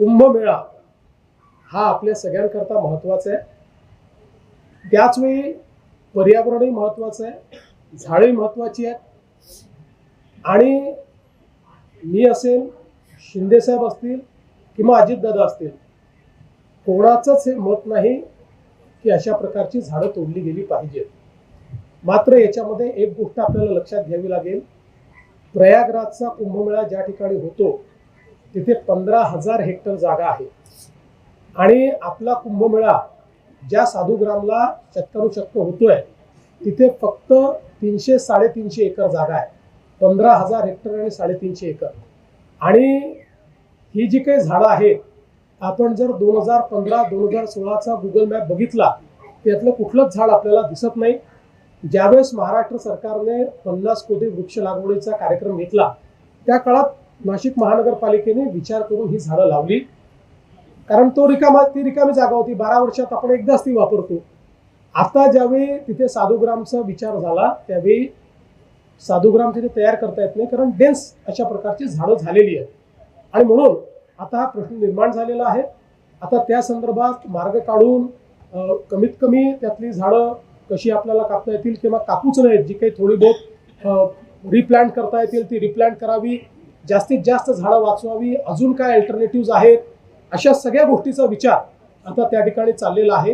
कुंभमेळा हा आपल्या सगळ्यांकरता महत्त्वाचा आहे। त्याचवेळी पर्यावरणही महत्त्वाचं आहे, झाडे महत्त्वाची आहेत। आणि मी असेल, शिंदेसाहेब असतील किंवा अजितदादा असतील, कोणाचंच हे मत नाही की अशा प्रकारची झाडं तोडली गेली पाहिजेत। मात्र याच्यामध्ये एक गोष्ट आपल्याला लक्षात घ्यावी लागेल, प्रयागराजचा कुंभमेळा ज्या ठिकाणी होतो तिथे 15,000 हेक्टर जागा आहे आणि आपला कुंभमेळा ज्या साधुग्रामला शतकानुशतक होतोय तिथे फक्त 300-350 एकर जागा आहे। 15,000 हेक्टर आणि 350 एकर। आणि ही जी काही झाडं आहेत, आपण जर 2015-2016चा गुगल मॅप बघितला त्यातलं कुठलंच झाड आपल्याला दिसत नाही। ज्यावेळेस महाराष्ट्र सरकारने 50 कोटी वृक्ष लागवडीचा कार्यक्रम घेतला त्या काळात नाशिक महानगरपालिकेने विचार करून ही झाडं लावली, कारण ती रिकामी जागा होती। 12 वर्षात आपण एकदाच ती वापरतो। आता ज्यावेळी तिथे साधुग्रामचा विचार झाला त्यावेळी साधुग्राम तिथे तयार करता येत नाही, कारण डेन्स अशा प्रकारची झाडं झालेली आहेत आणि म्हणून आता हा प्रश्न निर्माण झालेला आहे। आता त्या संदर्भात मार्ग काढून कमीत कमी त्यातली झाडं कशी आपल्याला कापता येतील किंवा कापूच नाहीत, जी काही थोडी बहुत रिप्लांट करता येतील ती रिप्लांट करावी, जास्तीत जास्त झाडं वाचवावी, अजून काय अल्टरनेटिव्ह आहेत, अशा सगळ्या गोष्टीचा विचार आता त्या ठिकाणी चाललेला आहे।